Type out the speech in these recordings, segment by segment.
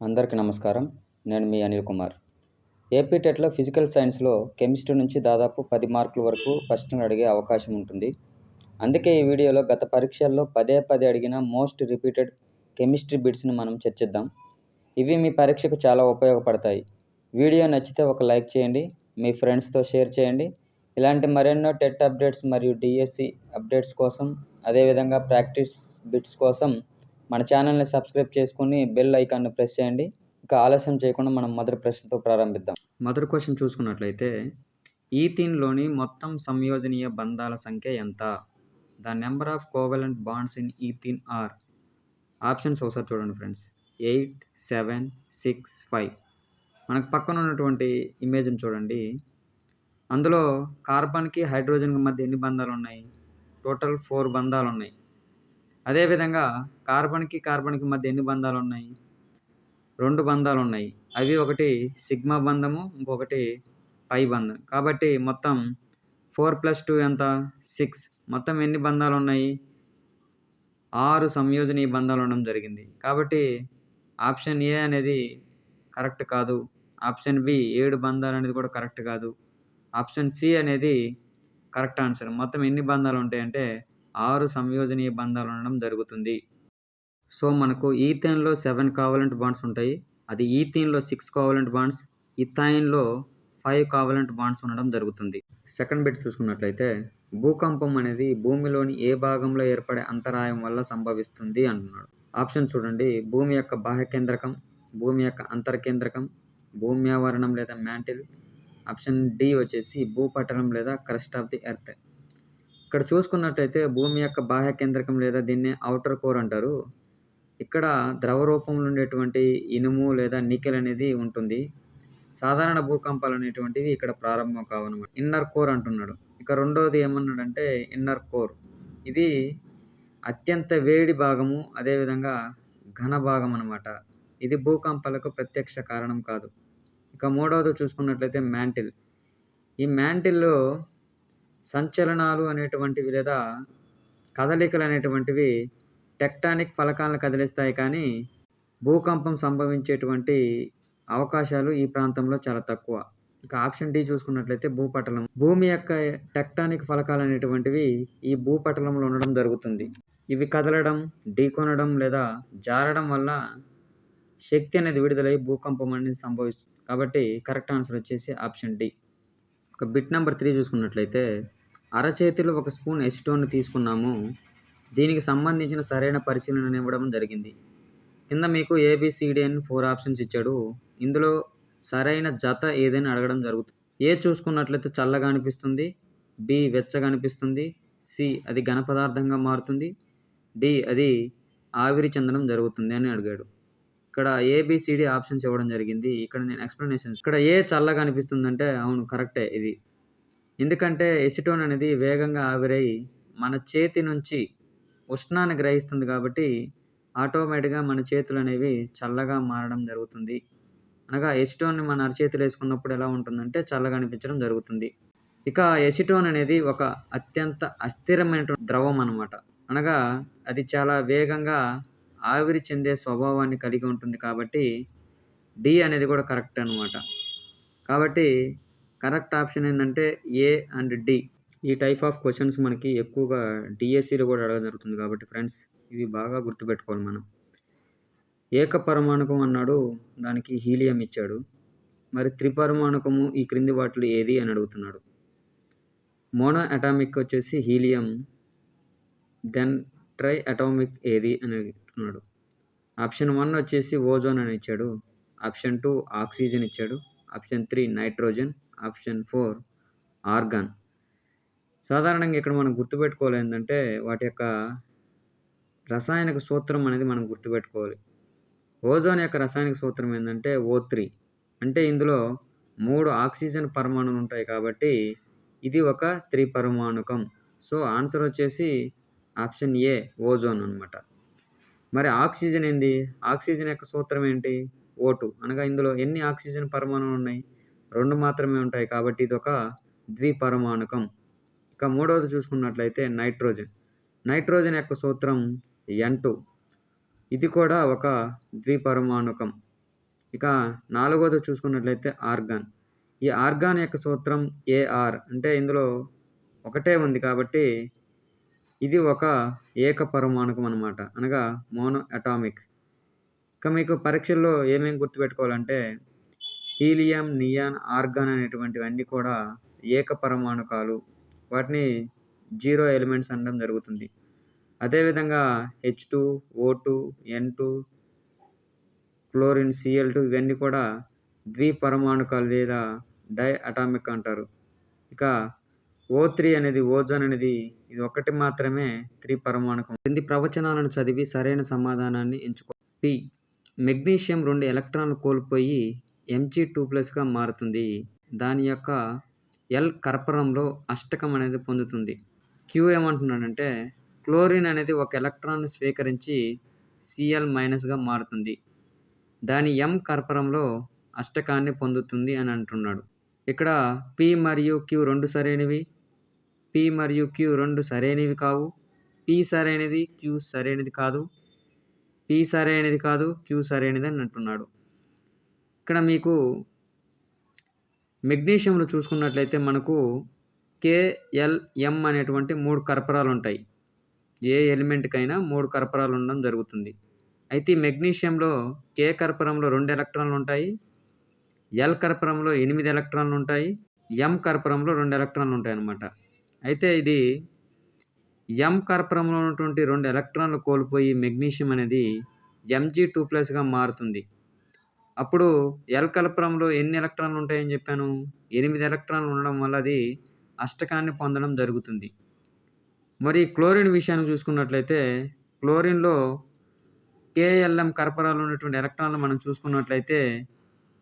అందరికీ నమస్కారం. నేను మీ అనిల్ కుమార్. ఏపీ టెట్‌లో ఫిజికల్ సైన్స్‌లో కెమిస్ట్రీ నుంచి దాదాపు 10 మార్కుల వరకు ప్రశ్నలు అడిగే అవకాశం ఉంటుంది. అందుకే ఈ వీడియోలో గత పరీక్షల్లో పదే పదే అడిగిన మోస్ట్ రిపీటెడ్ కెమిస్ట్రీ బిట్స్‌ని మనం చర్చిద్దాం. ఇవి మీ పరీక్షకు చాలా ఉపయోగపడతాయి. వీడియో నచ్చితే ఒక లైక్ చేయండి. మీ ఫ్రెండ్స్‌తో షేర్ చేయండి. ఇలాంటి మరెన్నో టెట్ అప్డేట్స్ మరియు డీఎస్సీ అప్డేట్స్ కోసం, అదేవిధంగా ప్రాక్టీస్ బిట్స్ కోసం మన ఛానల్‌ని సబ్స్క్రైబ్ చేసుకొని బెల్ ఐకాన్‌ని ప్రెస్ చేయండి. ఇక ఆలస్యం చేయకుండా మనం మొదటి ప్రశ్నతో ప్రారంభిద్దాం. మొదటి క్వశ్చన్ చూసుకున్నట్లయితే, ఈథీన్‌లోని మొత్తం సంయోజనీయ బంధాల సంఖ్య ఎంత? The number of covalent bonds in ethene are. Options ఒకసారి చూడండి ఫ్రెండ్స్. 8, 7, 6, 5. మనకు పక్కన ఉన్నటువంటి ఇమేజ్‌ని చూడండి. అందులో కార్బన్‌కి, హైడ్రోజన్‌కి మధ్య ఎన్ని బంధాలున్నాయి? టోటల్ 4 బంధాలున్నాయి. అదేవిధంగా కార్బన్‌కి మధ్య ఎన్ని బంధాలున్నాయి? 2 బంధాలున్నాయి. అవి ఒకటి సిగ్మా బంధము, ఇంకొకటి పై బంధం. కాబట్టి మొత్తం 4 + 2 ఎంత? 6. మొత్తం ఎన్ని బంధాలున్నాయి? 6 సంయోజనీయ బంధాలు ఉండడం జరిగింది. కాబట్టి ఆప్షన్ ఏ అనేది కరెక్ట్ కాదు. ఆప్షన్ బి 7 బంధాలనేది కూడా కరెక్ట్ కాదు. ఆప్షన్ సి అనేది కరెక్ట్ ఆన్సర్. మొత్తం ఎన్ని బంధాలు ఉంటాయంటే 6 సంయోజనీయ బంధాలు ఉండడం జరుగుతుంది. సో, మనకు ఈథేన్‌లో 7 కోవలెంట్ బాండ్స్ ఉంటాయి. అది ఈథీన్‌లో 6 కోవలెంట్ బాండ్స్, ఇథైన్‌లో 5 కోవలెంట్ బాండ్స్ ఉండడం జరుగుతుంది. సెకండ్ బిట్ చూసుకున్నట్లయితే, భూకంపం అనేది భూమిలోని ఏ భాగంలో ఏర్పడే అంతరాయం వల్ల సంభవిస్తుంది అంటున్నాడు. ఆప్షన్ చూడండి. భూమి యొక్క బాహ్య కేంద్రకం, భూమి యొక్క అంతర్కేంద్రకం, భూమ్యావరణం లేదా మ్యాంటిల్. ఆప్షన్ డి వచ్చేసి భూపటలం లేదా క్రస్ట్ ఆఫ్ ది ఎర్త్. ఇక్కడ చూసుకున్నట్లయితే భూమి యొక్క బాహ్య కేంద్రకం లేదా దీన్ని ఔటర్ కోర్ అంటారు. ఇక్కడ ద్రవ రూపంలో ఉండేటువంటి ఇనుము లేదా నికెల్ అనేది ఉంటుంది. సాధారణ భూకంపాలు అనేటువంటివి ఇక్కడ ప్రారంభం కావనమాట. ఇన్నర్ కోర్ అంటున్నాడు. ఇక రెండోది ఏమన్నాడంటే ఇన్నర్ కోర్. ఇది అత్యంత వేడి భాగము, అదేవిధంగా ఘన భాగం అనమాట. ఇది భూకంపాలకు ప్రత్యక్ష కారణం కాదు. ఇక మూడవది చూసుకున్నట్లయితే మ్యాంటిల్. ఈ మ్యాంటిల్‌లో సంచలనాలు అనేటువంటివి లేదా కదలికలు అనేటువంటివి టెక్టానిక్ ఫలకాలను కదిలిస్తాయి కానీ, భూకంపం సంభవించేటువంటి అవకాశాలు ఈ ప్రాంతంలో చాలా తక్కువ. ఇక ఆప్షన్ డి చూసుకున్నట్లయితే భూపటలం. భూమి యొక్క టెక్టానిక్ ఫలకాలు అనేటువంటివి ఈ భూపటలంలో ఉండడం జరుగుతుంది. ఇవి కదలడం, ఢీకొనడం లేదా జారడం వల్ల శక్తి అనేది విడుదలై భూకంపం అనేది సంభవిస్తుంది. కాబట్టి కరెక్ట్ ఆన్సర్ వచ్చేసి ఆప్షన్ డి. ఒక బిట్ నెంబర్ 3 చూసుకున్నట్లయితే, అరచేతిలో ఒక స్పూన్ ఎసిటోన్‌ని తీసుకున్నాము. దీనికి సంబంధించిన సరైన పరిశీలన ఇవ్వడం జరిగింది. కింద మీకు ఏబిసిడి అని 4 ఆప్షన్స్ ఇచ్చాడు. ఇందులో సరైన జత ఏదని అడగడం జరుగుతుంది. ఏ చూసుకున్నట్లయితే చల్లగా అనిపిస్తుంది, బి వెచ్చగా అనిపిస్తుంది, సి అది ఘన పదార్థంగా మారుతుంది, డి అది ఆవిరి చెందడం జరుగుతుంది అని అడిగాడు. ఇక్కడ ఏబిసిడి ఆప్షన్స్ ఇవ్వడం జరిగింది. ఇక్కడ నేను ఎక్స్‌ప్లనేషన్స్ ఇక్కడ ఏ చల్లగా అనిపిస్తుందంటే అవును కరెక్టే ఇది. ఎందుకంటే ఎసిటోన్ అనేది వేగంగా ఆవిరై మన చేతి నుంచి ఉష్ణాన్ని గ్రహిస్తుంది కాబట్టి ఆటోమేటిక్‌గా మన చేతులనేవి చల్లగా మారడం జరుగుతుంది. అనగా ఎసిటోన్‌ని మన అరచేతిలో ఏసుకున్నప్పుడు ఎలా ఉంటుందంటే చల్లగా అనిపించడం జరుగుతుంది. ఇక ఎసిటోన్ అనేది ఒక అత్యంత అస్థిరమైనటువంటి ద్రవం అనమాట. అనగా అది చాలా వేగంగా ఆవిరి చెందే స్వభావాన్ని కలిగి ఉంటుంది కాబట్టి డి అనేది కూడా కరెక్ట్ అనమాట. కాబట్టి కరెక్ట్ ఆప్షన్ ఏందంటే ఏ అండ్ డి. ఈ టైప్ ఆఫ్ క్వెషన్స్ మనకి ఎక్కువగా డీఎస్సీలో కూడా అడగడం జరుగుతుంది కాబట్టి ఫ్రెండ్స్ ఇవి బాగా గుర్తుపెట్టుకోవాలి మనం. ఏకపరమాణుకం అన్నాడు, దానికి హీలియం ఇచ్చాడు. మరి త్రిపరమాణుకము ఈ క్రింది వాటిలో ఏది అని అడుగుతున్నాడు. మోనో అటామిక్ వచ్చేసి హీలియం, దెన్ ట్రై అటామిక్ ఏది అని అడుగుతున్నాడు. ఆప్షన్ 1 వచ్చేసి ఓజోన్ అని ఇచ్చాడు. ఆప్షన్ 2 ఆక్సిజన్ ఇచ్చాడు. Option 3 nitrogen. Option 4 organ. సాధారణంగా ఇక్కడ మనం గుర్తుపెట్టుకోవాలి ఏంటంటే వాటి యొక్క రసాయనిక సూత్రం అనేది మనం గుర్తుపెట్టుకోవాలి. ఓజోన్ యొక్క రసాయనిక సూత్రం ఏంటంటే O3. అంటే ఇందులో 3 ఆక్సిజన్ పరమాణువులు ఉంటాయి కాబట్టి ఇది ఒక త్రిపరమాణుకం. సో, ఆన్సర్ వచ్చేసి ఆప్షన్ ఏ ఓజోన్ అనమాట. మరి ఆక్సిజన్ ఏంది? ఆక్సిజన్ యొక్క సూత్రం ఏంటి? O2. అనగా ఇందులో ఎన్ని ఆక్సిజన్ పరమాణువులు ఉన్నాయి? 2 మాత్రమే ఉంటాయి కాబట్టి ఇదొక ద్విపరమాణుకం. ఇక మూడవది చూసుకున్నట్లయితే నైట్రోజన్. నైట్రోజన్ యొక్క సూత్రం N2. ఇది కూడా ఒక ద్విపరమాణుకం. ఇక నాలుగోది చూసుకున్నట్లయితే ఆర్గాన్. ఈ ఆర్గాన్ యొక్క సూత్రం ఏఆర్. అంటే ఇందులో ఒకటే ఉంది కాబట్టి ఇది ఒక ఏక పరమాణుకం అనమాట. అనగా మోనో అటామిక్. ఇక మీకు పరీక్షల్లో ఏమేమి గుర్తుపెట్టుకోవాలంటే హీలియం, నియాన్, ఆర్గాన్ అనేటువంటివన్నీ కూడా ఏక పరమాణుకాలు. వాటిని 0 ఎలిమెంట్స్ అనడం జరుగుతుంది. అదేవిధంగా H2, O2, N2, chlorine, Cl2 ఇవన్నీ కూడా ద్విపరమాణుకాలు లేదా డై అటామిక్ అంటారు. ఇక O3 అనేది ఓజోన్ అనేది ఇది ఒకటి మాత్రమే త్రిపరమాణుకం. కింది ప్రవచనాలను చదివి సరైన సమాధానాన్ని ఎంచుకో. పి. మెగ్నీషియం 2 ఎలక్ట్రాన్లు కోల్పోయి Mg2+గా మారుతుంది. దాని యొక్క L కర్పరంలో అష్టకం అనేది పొందుతుంది. Q ఏమంటున్నాడంటే క్లోరిన్ అనేది ఒక ఎలక్ట్రాన్ను స్వీకరించి Cl- మారుతుంది. దాని M కర్పరంలో అష్టకాన్ని పొందుతుంది అని అంటున్నాడు. ఇక్కడ P మరియు Q రెండు సరైనవి. P మరియు Q రెండు సరైనవి కావు. P సరైనది, Q సరైనది కాదు. P సరైనది కాదు, Q సరైనది అని అంటున్నాడు. ఇక్కడ మీకు మెగ్నీషియంలో చూసుకున్నట్లయితే మనకు KLM అనేటువంటి 3 కర్పరాలు ఉంటాయి. ఏ ఎలిమెంట్కైనా 3 కర్పరాలు ఉండడం జరుగుతుంది. అయితే ఈ మెగ్నీషియంలో K కర్పరంలో 2 ఎలక్ట్రాన్లు ఉంటాయి. L కర్పరంలో 8 ఎలక్ట్రాన్లు ఉంటాయి. M కర్పరంలో 2 ఎలక్ట్రాన్లు ఉంటాయి అన్నమాట. అయితే ఇది M కర్పరంలో ఉన్నటువంటి 2 ఎలక్ట్రాన్లు కోల్పోయి మెగ్నీషియం అనేది Mg2+గా మారుతుంది. అప్పుడు L కర్పరంలో ఎన్ని ఎలక్ట్రాన్లు ఉంటాయని చెప్పాను? 8 ఎలక్ట్రాన్లు ఉండడం వల్ల అది అష్టకాన్ని పొందడం జరుగుతుంది. మరి క్లోరిన్ విషయాన్ని చూసుకున్నట్లయితే క్లోరిన్‌లో KLM కర్పరాలు ఉన్నటువంటి ఎలక్ట్రాన్లు మనం చూసుకున్నట్లయితే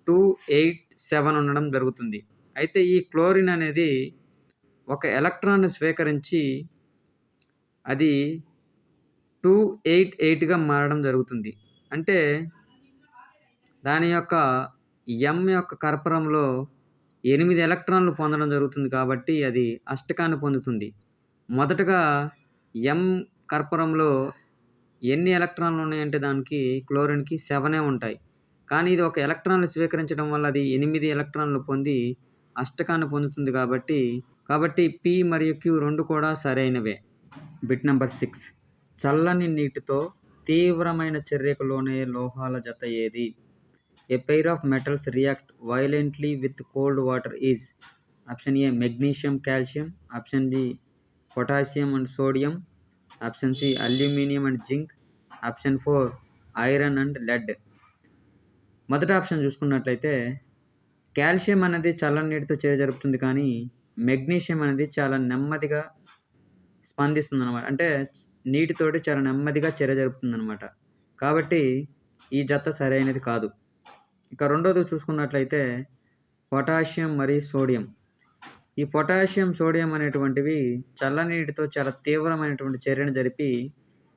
287 ఉండడం జరుగుతుంది. అయితే ఈ క్లోరిన్ అనేది ఒక ఎలక్ట్రాన్‌ని స్వీకరించి అది 288గా మారడం జరుగుతుంది. అంటే దాని యొక్క M యొక్క కర్పరంలో 8 ఎలక్ట్రాన్లు పొందడం జరుగుతుంది కాబట్టి అది అష్టకాన్ని పొందుతుంది. మొదటగా M కర్పరంలో ఎన్ని ఎలక్ట్రాన్లు ఉన్నాయంటే దానికి క్లోరిన్‌కి 7 ఉంటాయి. కానీ ఇది ఒక ఎలక్ట్రాన్‌ని స్వీకరించడం వల్ల అది 8 ఎలక్ట్రాన్లు పొంది అష్టకాన్ని పొందుతుంది కాబట్టి P మరియు Q రెండు కూడా సరైనవే. Bit number 6. చల్లని నీటితో తీవ్రమైన చర్యకు లోనయ్యే లోహాల జత ఏది? A pair of metals react violently with cold water is option A magnesium calcium, option B potassium and sodium, option C aluminum and zinc, option 4 iron and lead. మొదటి ఆప్షన్ చూసుకున్నట్లయితే calcium అనేది చల్లని నీటితో చర్య జరుపుతుంది కానీ మెగ్నీషియం అనేది చాలా నెమ్మదిగా స్పందిస్తుంది అనమాట. అంటే నీటితోటి చాలా నెమ్మదిగా చర్య జరుపుతుంది అనమాట. కాబట్టి ఈ జత సరైనది కాదు. ఇక రెండోది చూసుకున్నట్లయితే పొటాషియం మరియు సోడియం. ఈ పొటాషియం, సోడియం అనేటువంటివి చల్లని నీటితో చాలా తీవ్రమైనటువంటి చర్యను జరిపి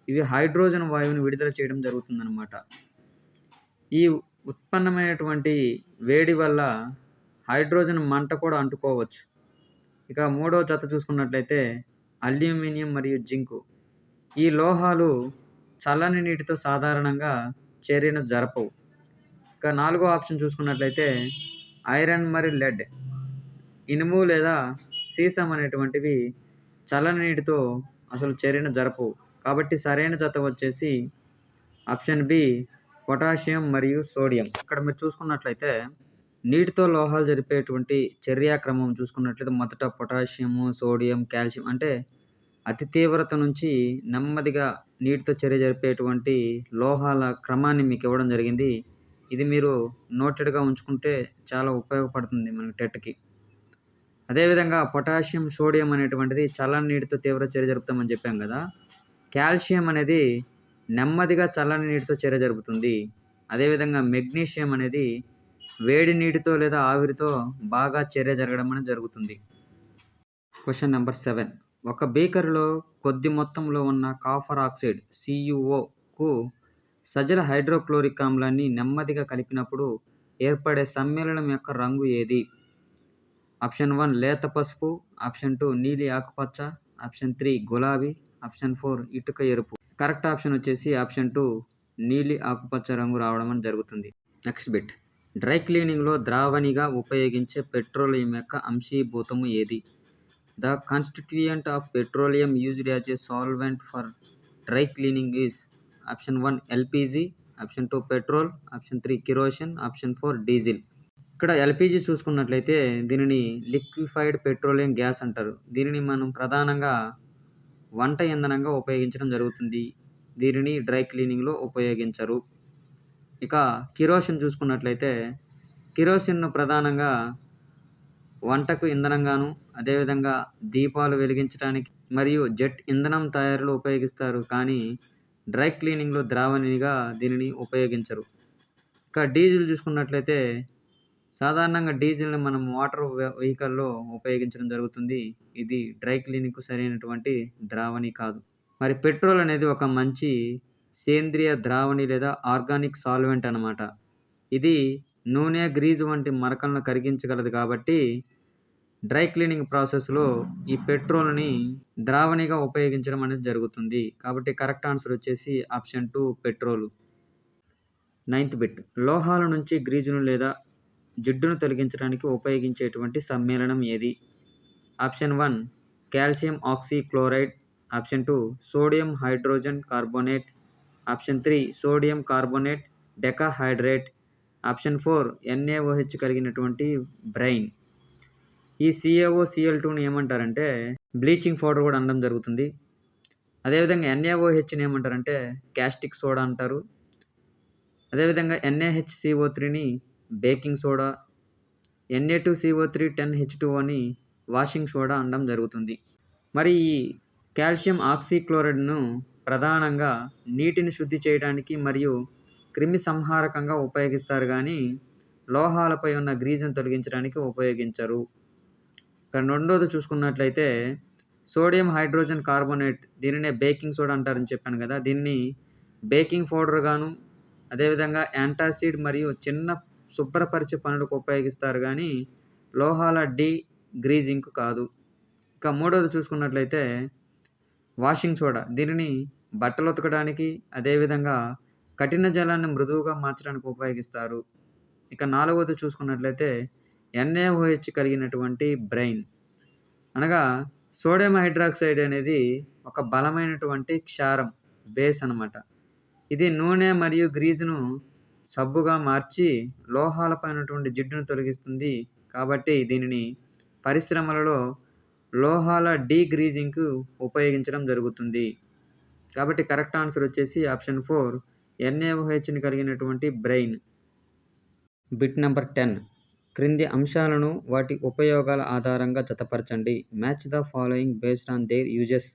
ఇవి హైడ్రోజన్ వాయువుని విడుదల చేయడం జరుగుతుందన్నమాట. ఈ ఉత్పన్నమైనటువంటి వేడి వల్ల హైడ్రోజన్ మంట కూడా అంటుకోవచ్చు. ఇక మూడో జత చూసుకున్నట్లయితే అల్యూమినియం మరియు జింకు. ఈ లోహాలు చల్లని నీటితో సాధారణంగా చర్యను జరపవు. ఇక నాలుగో ఆప్షన్ చూసుకున్నట్లయితే ఐరన్ మరియు లెడ్. ఇనుము లేదా సీసం అనేటువంటివి చల్లని నీటితో అసలు చర్యను జరపవు. కాబట్టి సరైన జత వచ్చేసి ఆప్షన్ బి పొటాషియం మరియు సోడియం. ఇక్కడ మీరు చూసుకున్నట్లయితే నీటితో లోహాలు జరిపేటువంటి చర్యాక్రమం చూసుకున్నట్లయితే మొదట పొటాషియము, సోడియం, కాల్షియం అంటే అతి తీవ్రత నుంచి నెమ్మదిగా నీటితో చర్య జరిపేటువంటి లోహాల క్రమాన్ని మీకు ఇవ్వడం జరిగింది. ఇది మీరు నోటెడ్గా ఉంచుకుంటే చాలా ఉపయోగపడుతుంది మనకి టెట్కి. అదేవిధంగా పొటాషియం, సోడియం అనేటువంటిది చల్లని నీటితో తీవ్ర చర్య జరుపుతామని చెప్పాం కదా. కాల్షియం అనేది నెమ్మదిగా చల్లని నీటితో చర్య జరుపుతుంది. అదేవిధంగా మెగ్నీషియం అనేది వేడి నీటితో లేదా ఆవిరితో బాగా చర్య జరగడం అనేది జరుగుతుంది. Question number 7. ఒక బీకర్లో కొద్ది మొత్తంలో ఉన్న కాపర్ ఆక్సైడ్ CuO సజల హైడ్రోక్లోరిక్ ఆమ్లాన్ని నెమ్మదిగా కలిపినప్పుడు ఏర్పడే సమ్మేళనం యొక్క రంగు ఏది? ఆప్షన్ 1 లేత పసుపు, ఆప్షన్ 2 నీలి ఆకుపచ్చ, ఆప్షన్ 3 గులాబీ, ఆప్షన్ 4 ఇటుక ఎరుపు. కరెక్ట్ ఆప్షన్ వచ్చేసి ఆప్షన్ 2 నీలి ఆకుపచ్చ రంగు రావడం అని జరుగుతుంది. Next bit. డ్రై క్లీనింగ్లో ద్రావణిగా ఉపయోగించే పెట్రోలియం యొక్క అంశీభూతము ఏది? The constituent of petroleum used as a solvent for dry cleaning is option 1 LPG, option 2 petrol, option 3 kerosene, option 4 diesel. ఇక్కడ ఎల్పిజి చూసుకున్నట్లయితే దీనిని లిక్విఫైడ్ పెట్రోలియం గ్యాస్ అంటారు. దీనిని మనం ప్రధానంగా వంట ఇంధనంగా ఉపయోగించడం జరుగుతుంది. దీనిని డ్రై క్లీనింగ్లో ఉపయోగించరు. ఇక కిరోసిన్ చూసుకున్నట్లయితే కిరోసిన్ను ప్రధానంగా వంటకు ఇంధనంగాను, అదేవిధంగా దీపాలు వెలిగించడానికి మరియు జెట్ ఇంధనం తయారీలో ఉపయోగిస్తారు. కానీ డ్రై క్లీనింగ్లో ద్రావణిగా దీనిని ఉపయోగించరు. ఇక డీజిల్ చూసుకున్నట్లయితే సాధారణంగా డీజిల్ని మనం వాటర్ వెహికల్లో ఉపయోగించడం జరుగుతుంది. ఇది డ్రై క్లీనింగ్కు సరైనటువంటి ద్రావణి కాదు. మరి పెట్రోల్ అనేది ఒక మంచి సేంద్రియ ద్రావణి లేదా ఆర్గానిక్ సాల్వెంట్ అన్నమాట. ఇది నూనె, గ్రీజు వంటి మరకలను కరిగించగలదు కాబట్టి డ్రై క్లీనింగ్ ప్రాసెస్లో ఈ పెట్రోల్ని ద్రావణిగా ఉపయోగించడం అనేది జరుగుతుంది. కాబట్టి కరెక్ట్ ఆన్సర్ వచ్చేసి ఆప్షన్ 2 పెట్రోలు. 9th bit. లోహాల నుంచి గ్రీజును లేదా జిడ్డును తొలగించడానికి ఉపయోగించేటువంటి సమ్మేళనం ఏది? Option 1 calcium oxychloride, option 2 sodium hydrogen carbonate, option 3 sodium carbonate decahydrate, option 4 NaOH కలిగినటువంటి బ్రైన్. ఈ CaO, Cl2ని ఏమంటారంటే బ్లీచింగ్ పౌడర్ కూడా అనడం జరుగుతుంది. అదేవిధంగా NaOHని ఏమంటారంటే క్యాస్టిక్ సోడా అంటారు. అదేవిధంగా NaHCO3ని బేకింగ్ సోడా, Na2CO3 10H2Oని వాషింగ్ సోడా అనడం జరుగుతుంది. మరి ఈ కాల్షియం ఆక్సీక్లోరైడ్ను ప్రధానంగా నీటిని శుద్ధి చేయడానికి మరియు క్రిమి సంహారకంగా ఉపయోగిస్తారు కానీ లోహాలపై ఉన్న గ్రీజును తొలగించడానికి ఉపయోగించరు. ఇక రెండోది చూసుకున్నట్లయితే సోడియం హైడ్రోజన్ కార్బోనేట్, దీనినే బేకింగ్ సోడా అంటారని చెప్పాను కదా. దీన్ని బేకింగ్ పౌడర్ గాను, అదేవిధంగా యాంటాసిడ్ మరియు చిన్న శుభ్రపరిచే పనులకు ఉపయోగిస్తారు కానీ లోహాల గ్రీజింగ్కు కాదు. ఇక మూడోది చూసుకున్నట్లయితే వాషింగ్ సోడా, దీనిని బట్టలు ఉతకడానికి, అదేవిధంగా కఠిన జలాన్ని మృదువుగా మార్చడానికి ఉపయోగిస్తారు. ఇక నాలుగవది చూసుకున్నట్లయితే NaOH కలిగినటువంటి బ్రైన్, అనగా సోడియం హైడ్రాక్సైడ్ అనేది ఒక బలమైనటువంటి క్షారం, బేస్ అన్నమాట. ఇది నూనె మరియు గ్రీజును సబ్బుగా మార్చి లోహాలపై ఉన్నటువంటి జిడ్డును తొలగిస్తుంది. కాబట్టి దీనిని పరిశ్రమలలో లోహాల డీగ్రీజింగ్కు ఉపయోగించడం జరుగుతుంది. కాబట్టి కరెక్ట్ ఆన్సర్ వచ్చేసి ఆప్షన్ 4 NaOHని కలిగినటువంటి బ్రైన్. Bit number 10. క్రింది అంశాలను వాటి ఉపయోగాల ఆధారంగా జతపరచండి. Match the following based on their uses.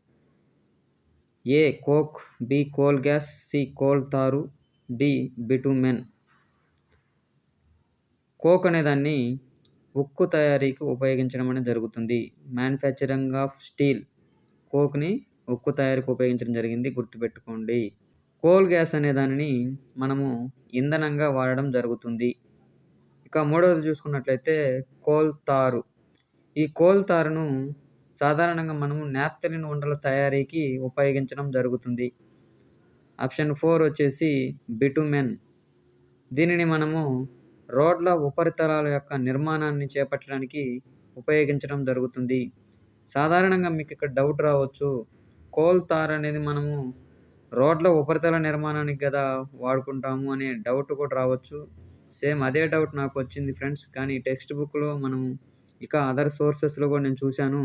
A coke, B coal gas, C coal tar, D bitumen. Coke అనేదాన్ని ఉక్కు తయారీకి ఉపయోగించడం అనేది జరుగుతుంది. మ్యానుఫ్యాక్చరింగ్ ఆఫ్ స్టీల్, కోక్ని ఉక్కు తయారీకి ఉపయోగించడం జరిగింది, గుర్తుపెట్టుకోండి. కోల్ గ్యాస్ అనే దానిని మనము ఇంధనంగా వాడడం జరుగుతుంది. ఇక మూడవది చూసుకున్నట్లయితే కోల్ తారు. ఈ కోల్ తారును సాధారణంగా మనము నాఫ్థలిన్ ఉండల తయారీకి ఉపయోగించడం జరుగుతుంది. ఆప్షన్ 4 వచ్చేసి బిటుమెన్. దీనిని మనము రోడ్ల ఉపరితలాల యొక్క నిర్మాణాన్ని చేపట్టడానికి ఉపయోగించడం జరుగుతుంది. సాధారణంగా మీకు ఇక్కడ డౌట్ రావచ్చు, కోల్ తార్ అనేది మనము రోడ్ల ఉపరితల నిర్మాణానికి కదా వాడుకుంటాము అనే డౌట్ కూడా రావచ్చు. సేమ్ అదే డౌట్ నాకు వచ్చింది ఫ్రెండ్స్. కానీ టెక్స్ట్ బుక్లో మనం ఇక అదర్ సోర్సెస్లో కూడా నేను చూశాను.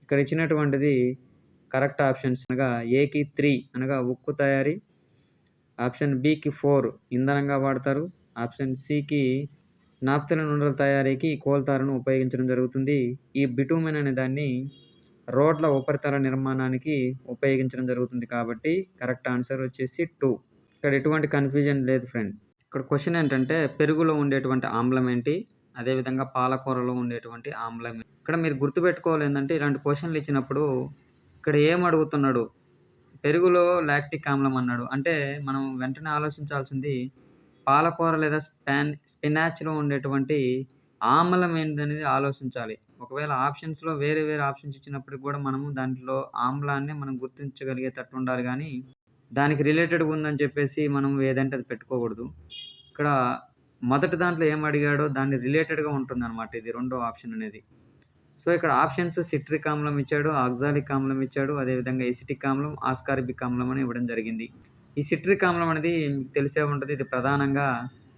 ఇక్కడ ఇచ్చినటువంటిది కరెక్ట్ ఆప్షన్స్, అనగా ఏకి 3 అనగా ఉక్కు తయారీ, ఆప్షన్ బికి 4 ఇంధనంగా వాడతారు, ఆప్షన్ సికి నాఫ్థలిన్ ఉండల తయారీకి కోల్ తారును ఉపయోగించడం జరుగుతుంది. ఈ బిటుమెన్ అనే దాన్ని రోడ్ల ఉపరితల నిర్మాణానికి ఉపయోగించడం జరుగుతుంది. కాబట్టి కరెక్ట్ ఆన్సర్ వచ్చేసి 2. ఇక్కడ ఎటువంటి కన్ఫ్యూజన్ లేదు ఫ్రెండ్. ఇక్కడ క్వశ్చన్ ఏంటంటే పెరుగులో ఉండేటువంటి ఆమ్లం ఏంటి, అదేవిధంగా పాలకూరలో ఉండేటువంటి ఆమ్లం ఏంటి. ఇక్కడ మీరు గుర్తుపెట్టుకోవాలి ఏంటంటే ఇలాంటి క్వశ్చన్లు ఇచ్చినప్పుడు ఇక్కడ ఏం అడుగుతున్నాడు, పెరుగులో లాక్టిక్ ఆమ్లం అన్నాడు అంటే మనం వెంటనే ఆలోచించాల్సింది పాలకూర లేదా స్పినాచ్లో ఉండేటువంటి ఆమ్లం ఏంటనేది ఆలోచించాలి. ఒకవేళ ఆప్షన్స్లో వేరే వేరే ఆప్షన్స్ ఇచ్చినప్పటికి కూడా మనము దాంట్లో ఆమ్లాన్ని మనం గుర్తించగలిగేటట్టు ఉండాలి కానీ దానికి రిలేటెడ్గా ఉందని చెప్పేసి మనం ఏదంటే అది పెట్టుకోకూడదు. ఇక్కడ మొదటి దాంట్లో ఏం అడిగాడో దాన్ని రిలేటెడ్‌గా ఉంటుందన్నమాట ఇది రెండో ఆప్షన్ అనేది. సో, ఇక్కడ ఆప్షన్స్ సిట్రిక్ ఆమ్లం ఇచ్చాడు, ఆక్సాలిక్ ఆమ్లం ఇచ్చాడు, అదేవిధంగా ఎసిటిక్ ఆమ్లం, ఆస్కార్బిక్ ఆమ్లం అని ఇవ్వడం జరిగింది. ఈ సిట్రిక్ ఆమ్లం అనేది మీకు తెలిసే ఉంటది. ఇది ప్రధానంగా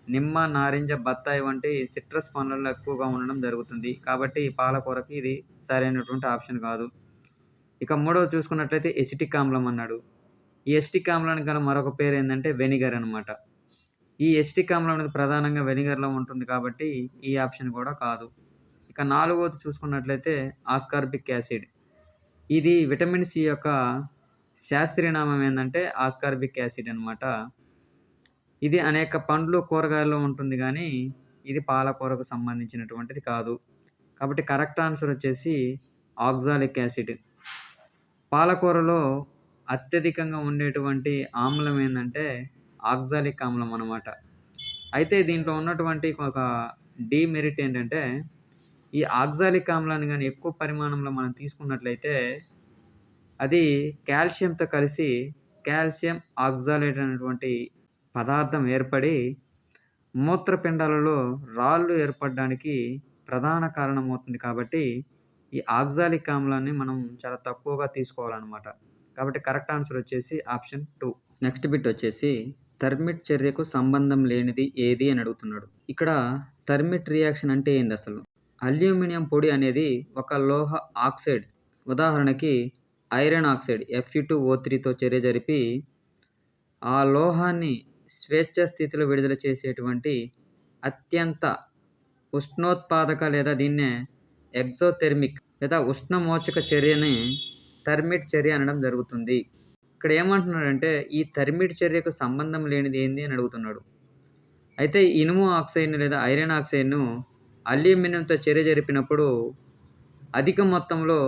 నిమ్మ, నారింజ, బత్తాయి వంటి సిట్రస్ పండ్లలో ఎక్కువగా ఉండడం జరుగుతుంది. కాబట్టి పాలకూరకి ఇది సరైనటువంటి ఆప్షన్ కాదు. ఇక మూడోది చూసుకున్నట్లయితే ఎసిటిక్ ఆమ్లం అన్నాడు. ఈ ఎసిటిక్ ఆమ్లానికి గల మరొక పేరేందంటే వెనిగర్ అనమాట. ఈ ఎసిటిక్ ఆమ్లం అనేది ప్రధానంగా వెనిగర్‌లో ఉంటుంది కాబట్టి ఈ ఆప్షన్ కూడా కాదు. ఇక నాలుగోది చూసుకున్నట్లయితే ఆస్కార్బిక్ యాసిడ్. ఇది విటమిన్ సి యొక్క శాస్త్రీయ నామం ఏందంటే ఆస్కార్బిక్ యాసిడ్ అనమాట. ఇది అనేక పండ్లు, కూరగాయల్లో ఉంటుంది గానీ, ఇది పాలకూరకు సంబంధించినటువంటిది కాదు. కాబట్టి కరెక్ట్ ఆన్సర్ వచ్చేసి ఆక్సాలిక్ యాసిడ్. పాలకూరలో అత్యధికంగా ఉండేటువంటి ఆమ్లం ఏందంటే ఆక్సాలిక్ ఆమ్లం అనమాట. అయితే దీంట్లో ఉన్నటువంటి ఒక డీమెరిట్ ఏంటంటే, ఈ ఆక్సాలిక్ ఆమ్లాన్ని గాని ఎక్కువ పరిమాణంలో మనం తీసుకున్నట్లయితే, అది కాల్షియంతో కలిసి కాల్షియం ఆక్సాలేట్ అనేటువంటి పదార్థం ఏర్పడి, మూత్రపిండాలలో రాళ్ళు ఏర్పడడానికి ప్రధాన కారణమవుతుంది కాబట్టి, ఈ ఆక్సాలిక్ ఆమ్లాన్ని మనం చాలా తక్కువగా తీసుకోవాలనమాట. కాబట్టి కరెక్ట్ ఆన్సర్ వచ్చేసి ఆప్షన్ 2. నెక్స్ట్ బిట్ వచ్చేసి థర్మిట్ చర్యకు సంబంధం లేనిది ఏది అని అడుగుతున్నాడు. ఇక్కడ థర్మిట్ రియాక్షన్ అంటే ఏందసలు? అల్యూమినియం పొడి అనేది ఒక లోహ ఆక్సైడ్. ఉదాహరణకి ఐరన్ ఆక్సైడ్ Fe2O3తో చర్య జరిపి, ఆ లోహాన్ని స్వేచ్ఛ స్థితిలో విడుదల చేసేటువంటి అత్యంత ఉష్ణోత్పాదక లేదా దీన్నే ఎగ్జోథెర్మిక్ లేదా ఉష్ణమోచక చర్యని థర్మిట్ చర్య అనడం జరుగుతుంది. ఇక్కడ ఏమంటున్నాడంటే ఈ థర్మిట్ చర్యకు సంబంధం లేనిది ఏంది అని అడుగుతున్నాడు. అయితే ఇనుము ఆక్సైడ్‌ను లేదా ఐరన్ ఆక్సైడ్‌ను అల్యూమినియంతో చర్య జరిపినప్పుడు అధిక మొత్తంలో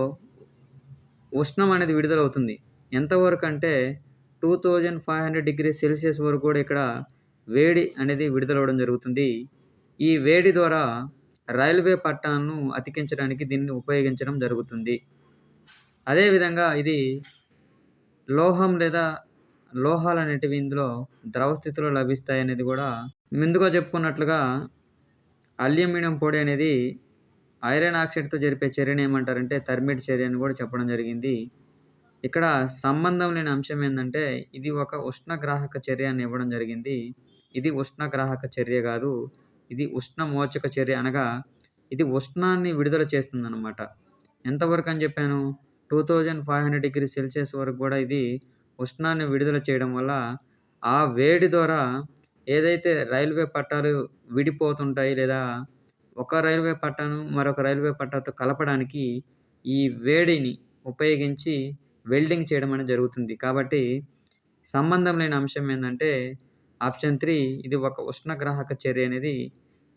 ఉష్ణం అనేది విడుదలవుతుంది. ఎంతవరకు అంటే 2500 డిగ్రీ సెల్సియస్ వరకు కూడా ఇక్కడ వేడి అనేది విడుదలవ్వడం జరుగుతుంది. ఈ వేడి ద్వారా రైల్వే పట్టాలను అతికించడానికి దీన్ని ఉపయోగించడం జరుగుతుంది. అదేవిధంగా ఇది లోహం లేదా లోహాలనేటివి ఇందులో ద్రవ స్థితిలో లభిస్తాయనేది కూడా ముందుగా చెప్పుకున్నట్లుగా అల్యూమినియం పొడి అనేది ఐరన్ ఆక్సైడ్‌తో జరిపే చర్యను ఏమంటారంటే థర్మిట్ చర్య అని కూడా చెప్పడం జరిగింది. ఇక్కడ సంబంధం లేని అంశం ఏందంటే ఇది ఒక ఉష్ణగ్రాహక చర్య అని ఇవ్వడం జరిగింది. ఇది ఉష్ణగ్రాహక చర్య గాదు. ఇది ఉష్ణమోచక చర్య అనగా ఇది ఉష్ణాన్ని విడుదల చేస్తుందనమాట. ఎంతవరకు అని చెప్పాను? 2500 డిగ్రీ సెల్సియస్ వరకు కూడా ఇది ఉష్ణాన్ని విడుదల చేయడం వల్ల ఆ వేడి ద్వారా ఏదైతే రైల్వే పట్టాలు విడిపోతుంటాయి లేదా ఒక రైల్వే పట్టాను మరొక రైల్వే పట్టాతో కలపడానికి ఈ వేడిని ఉపయోగించి వెల్డింగ్ చేయడం అనేది జరుగుతుంది. కాబట్టి సంబంధం లేని అంశం ఏందంటే ఆప్షన్ 3 ఇది ఒక ఉష్ణగ్రాహక చర్య అనేది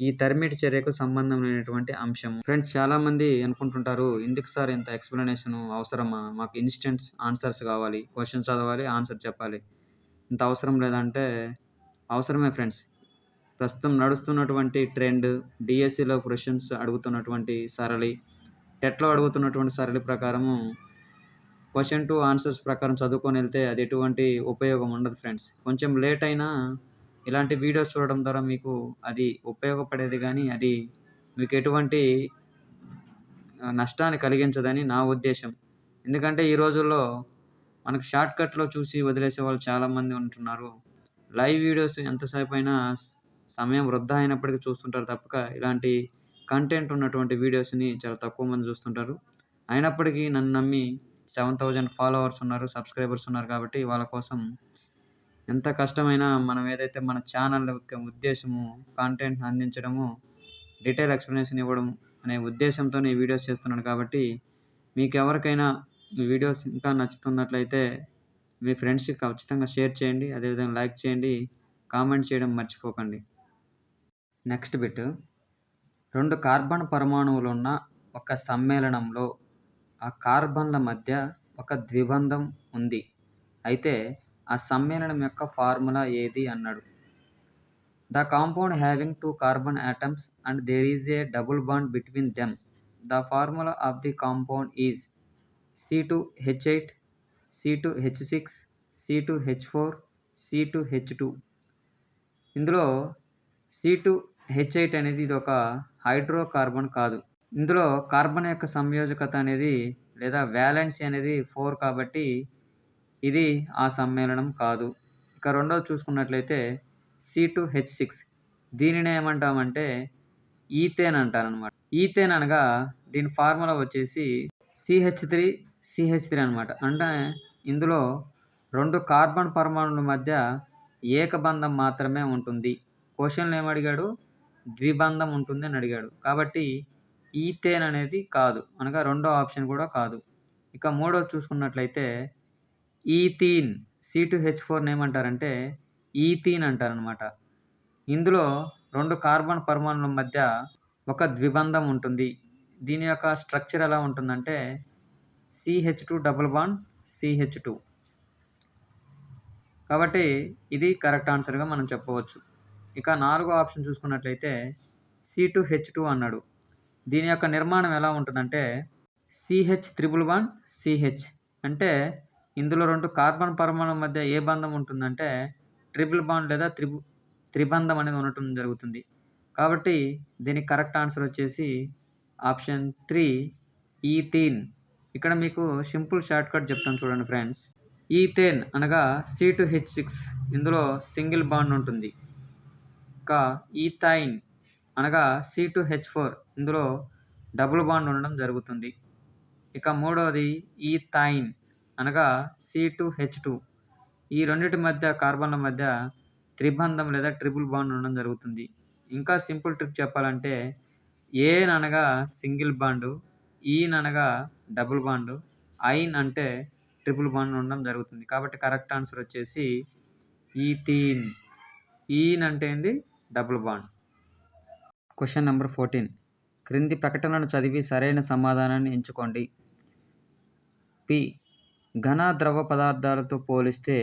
ఈ థర్మిట్ చర్యకు సంబంధం లేనటువంటి అంశం. ఫ్రెండ్స్ చాలామంది అనుకుంటుంటారు ఎందుకు సార్ ఇంత ఎక్స్‌ప్లనేషన్ అవసరమా? మాకు ఇన్‌స్టంట్ ఆన్సర్స్ కావాలి. క్వెషన్ చదవాలి, ఆన్సర్ చెప్పాలి. ఇంత అవసరం లేదంటే అవసరమే ఫ్రెండ్స్. ప్రస్తుతం నడుస్తున్నటువంటి ట్రెండ్ డీఎస్సీలో క్వెషన్స్ అడుగుతున్నటువంటి సరళి, టెట్‌లో అడుగుతున్నటువంటి సరళి ప్రకారము క్వెషన్ టు ఆన్సర్స్ ప్రకారం చదువుకొని వెళ్తే అది ఎటువంటి ఉపయోగం ఉండదు ఫ్రెండ్స్. కొంచెం లేట్ అయినా ఇలాంటి వీడియోస్ చూడడం ద్వారా మీకు అది ఉపయోగపడేది గానీ, అది మీకు ఎటువంటి నష్టాన్ని కలిగించదని నా ఉద్దేశం. ఎందుకంటే ఈ రోజుల్లో మనకు షార్ట్‌కట్‌లో చూసి వదిలేసే వాళ్ళు చాలామంది ఉంటున్నారు. లైవ్ వీడియోస్ ఎంతసేపైనా సమయం వృధా అయినప్పటికీ చూస్తుంటారు తప్పక, ఇలాంటి కంటెంట్ ఉన్నటువంటి వీడియోస్‌ని చాలా తక్కువ మంది చూస్తుంటారు. అయినప్పటికీ నన్ను నమ్మి 7000 ఫాలోవర్స్ ఉన్నారు, సబ్‌స్క్రైబర్స్ ఉన్నారు కాబట్టి వాళ్ళ కోసం ఎంత కష్టమైనా మనం ఏదైతే మన ఛానల్ యొక్క ఉద్దేశము కంటెంట్‌ని అందించడము, డీటెయిల్ ఎక్స్‌ప్లనేషన్ ఇవ్వడం అనే ఉద్దేశంతోనే ఈ వీడియోస్ చేస్తున్నాను కాబట్టి, మీకెవరికైనా ఈ వీడియోస్ ఇంకా నచ్చుతున్నట్లయితే మీ ఫ్రెండ్స్‌కి ఖచ్చితంగా షేర్ చేయండి. అదేవిధంగా లైక్ చేయండి, కామెంట్ చేయడం మర్చిపోకండి. నెక్స్ట్ బిట్ 2 కార్బన్ పరమాణువులున్న ఒక సమ్మేళనంలో ఆ కార్బన్ల మధ్య ఒక ద్విబంధం ఉంది. అయితే ఆ సమ్మేళనం యొక్క ఫార్ములా ఏది అన్నాడు. The compound having 2 carbon atoms and there is a double bond between them. The formula of the compound is C2H8, C2H6, C2H4, C2H2. ఇందులో C2 H8 అనేది ఇది ఒక హైడ్రోకార్బన్ కాదు. ఇందులో కార్బన్ యొక్క సంయోజకత అనేది లేదా వాలెన్సీ అనేది 4 కాబట్టి ఇది ఆ సమ్మేళనం కాదు. ఇక రెండోది చూసుకున్నట్లయితే C2H6 దీనిని ఏమంటామంటే ఈథేన్ అంటారనమాట. ఈథేన్ అనగా దీని ఫార్ములా వచ్చేసి CH3 అనమాట. అంటే ఇందులో 2 కార్బన్ పరమాణువుల మధ్య ఏకబంధం మాత్రమే ఉంటుంది. క్వెషన్‌లో ఏమడిగాడు? ద్విబంధం ఉంటుంది అని అడిగాడు. కాబట్టి ఈథేన్ అనేది కాదు. అనగా రెండో ఆప్షన్ కూడా కాదు. ఇక మూడోది చూసుకున్నట్లయితే ఈథీన్ C2H4ని ఏమంటారంటే ఈథీన్ అంటారనమాట. ఇందులో 2 కార్బన్ పరమాణువుల మధ్య ఒక ద్విబంధం ఉంటుంది. దీని యొక్క స్ట్రక్చర్ ఎలా ఉంటుందంటే CH2 డబుల్ బాండ్ CH2. కాబట్టి ఇది కరెక్ట్ ఆన్సర్‌గా మనం చెప్పవచ్చు. ఇక నాలుగో ఆప్షన్ చూసుకున్నట్లయితే C2H2 అన్నాడు. దీని యొక్క నిర్మాణం ఎలా ఉంటుందంటే CH త్రిబుల్ బాండ్ CH. అంటే ఇందులో 2 కార్బన్ పరమాణువుల మధ్య ఏ బంధం ఉంటుందంటే ట్రిపుల్ బాండ్ లేదా త్రిబంధం అనేది ఉండటం జరుగుతుంది. కాబట్టి దీనికి కరెక్ట్ ఆన్సర్ వచ్చేసి ఆప్షన్ 3 ఈథీన్. ఇక్కడ మీకు సింపుల్ షార్ట్‌కట్ చెప్తాను చూడండి ఫ్రెండ్స్. ఈథేన్ అనగా C2H6 ఇందులో సింగిల్ బాండ్ ఉంటుంది. ఇక ఈథైన్ అనగా C2H4 ఇందులో డబుల్ బాండ్ ఉండడం జరుగుతుంది. ఇక మూడవది ఈథైన్ అనగా C2H2 ఈ రెండిటి మధ్య కార్బన్ల మధ్య త్రిబంధం లేదా ట్రిపుల్ బాండ్ ఉండడం జరుగుతుంది. ఇంకా సింపుల్ ట్రిక్ చెప్పాలంటే ఏన్ అనగా సింగిల్ బాండు, ఈన్ అనగా డబుల్ బాండు, ఐన్ అంటే ట్రిపుల్ బాండ్ ఉండడం జరుగుతుంది. కాబట్టి కరెక్ట్ ఆన్సర్ వచ్చేసి ఈథీన్. ఈన్ అంటే ఏంది? Double bond. Question number 14. క్రింది ప్రకటనలను చదివి సరైన సమాధానాన్ని ఎంచుకోండి. పి. ఘన ద్రవ పదార్థాలతో పోలిస్తే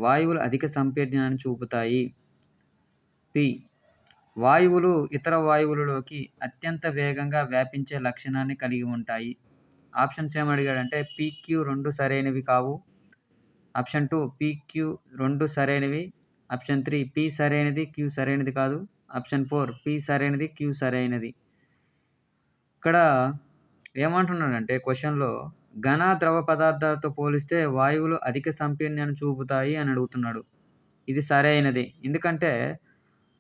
వాయువులు అధిక సంపీడనాన్ని చూపుతాయి. పి. వాయువులు ఇతర వాయువులలోకి అత్యంత వేగంగా వ్యాపించే లక్షణాన్ని కలిగి ఉంటాయి. ఆప్షన్స్ ఏమడిగాడంటే PQ 2 సరైనవి కావు. ఆప్షన్ 2 PQ 2 సరైనవి. ఆప్షన్ 3 P సరైనది, Q సరైనది కాదు. ఆప్షన్ 4 P సరైనది, Q సరైనది. ఇక్కడ ఏమంటున్నాడంటే క్వశ్చన్‌లో ఘన ద్రవ పదార్థాలతో పోలిస్తే వాయువులు అధిక సంపీడనాన్ని చూపుతాయి అని అడుగుతున్నాడు. ఇది సరైనదే. ఎందుకంటే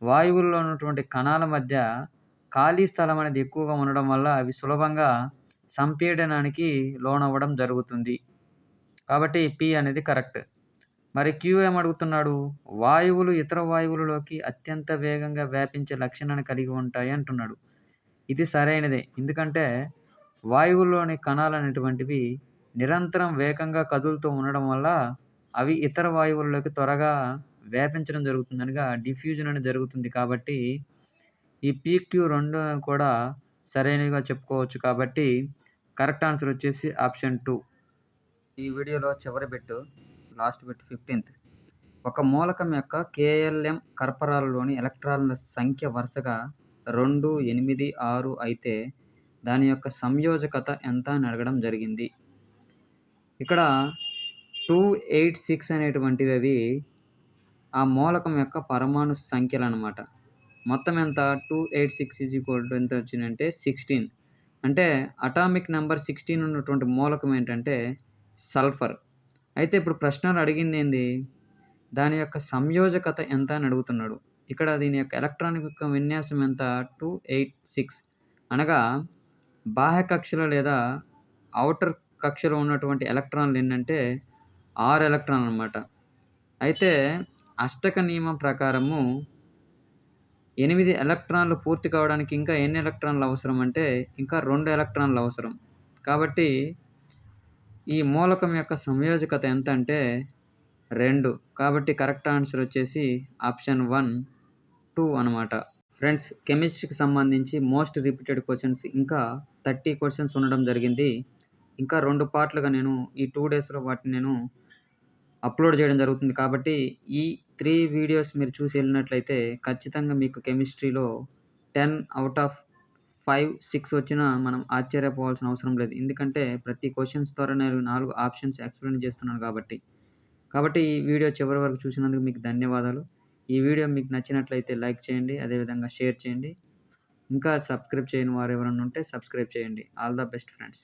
వాయువుల్లో ఉన్నటువంటి కణాల మధ్య ఖాళీ స్థలం అనేది ఎక్కువగా ఉండడం వల్ల అవి సులభంగా సంపీడనానికి లోనవ్వడం జరుగుతుంది. కాబట్టి P అనేది కరెక్ట్. మరి Q ఏమడుగుతున్నాడు? వాయువులు ఇతర వాయువులలోకి అత్యంత వేగంగా వ్యాపించే లక్షణాన్ని కలిగి ఉంటాయి అంటున్నాడు. ఇది సరైనదే. ఎందుకంటే వాయువుల్లోని కణాలు అనేటువంటివి నిరంతరం వేగంగా కదులుతూ ఉండడం వల్ల అవి ఇతర వాయువుల్లోకి త్వరగా వ్యాపించడం జరుగుతుంది. అనగా డిఫ్యూజన్ అనేది జరుగుతుంది. కాబట్టి ఈ PQ 2 కూడా సరైనవిగా చెప్పుకోవచ్చు. కాబట్టి కరెక్ట్ ఆన్సర్ వచ్చేసి ఆప్షన్ 2. ఈ వీడియోలో చివరి బిట్, లాస్ట్ బిట్ 15th. ఒక మూలకం యొక్క KLM కర్పరాలలోని ఎలక్ట్రాన్ల సంఖ్య వరుసగా 2, 8, 6 అయితే దాని యొక్క సంయోజకత ఎంత అని అడగడం జరిగింది. ఇక్కడ 2, 8, 6 అనేటువంటివి అవి ఆ మూలకం యొక్క పరమాణు సంఖ్యలు అన్నమాట. మొత్తం ఎంత? 2, 8, 6 ఎంత వచ్చిందంటే 16. అంటే అటామిక్ నెంబర్ 16 ఉన్నటువంటి మూలకం ఏంటంటే సల్ఫర్. అయితే ఇప్పుడు ప్రశ్నలు అడిగింది ఏంది? దాని యొక్క సంయోజకత ఎంత అని అడుగుతున్నాడు. ఇక్కడ దీని యొక్క ఎలక్ట్రానిక్ యొక్క విన్యాసం ఎంత? 2, 8, 6 అనగా బాహ్య కక్షలో లేదా ఔటర్ కక్షలో ఉన్నటువంటి ఎలక్ట్రాన్లు ఏంటంటే 6 ఎలక్ట్రాన్లు అన్నమాట. అయితే అష్టక నియమం ప్రకారము 8 ఎలక్ట్రాన్లు పూర్తి కావడానికి ఇంకా ఎన్ని ఎలక్ట్రాన్లు అవసరం అంటే ఇంకా 2 ఎలక్ట్రాన్లు అవసరం. కాబట్టి ఈ మూలకం యొక్క సంయోజకత ఎంత అంటే 2. కాబట్టి కరెక్ట్ ఆన్సర్ వచ్చేసి ఆప్షన్ 1, 2 అనమాట. ఫ్రెండ్స్, కెమిస్ట్రీకి సంబంధించి మోస్ట్ రిపీటెడ్ క్వశ్చన్స్ ఇంకా 30 క్వశ్చన్స్ ఉండడం జరిగింది. ఇంకా 2 పార్ట్లుగా నేను ఈ 2 డేస్‌లో వాటిని నేను అప్లోడ్ చేయడం జరుగుతుంది. కాబట్టి ఈ 3 వీడియోస్ మీరు చూసి వెళ్ళినట్లయితే ఖచ్చితంగా మీకు కెమిస్ట్రీలో 10 అవుట్ ఆఫ్ 5, 6 వచ్చినా మనం ఆశ్చర్యపోవాల్సిన అవసరం లేదు. ఎందుకంటే ప్రతి క్వశ్చన్స్ ద్వారా నేను 4 ఆప్షన్స్ ఎక్స్‌ప్లెయిన్ చేస్తున్నాను కాబట్టి. ఈ వీడియో చివరి వరకు చూసినందుకు మీకు ధన్యవాదాలు. ఈ వీడియో మీకు నచ్చినట్లయితే లైక్ చేయండి. అదేవిధంగా షేర్ చేయండి. ఇంకా సబ్స్క్రైబ్ చేయని వారు ఎవరైనా ఉంటే సబ్స్క్రైబ్ చేయండి. All the best friends.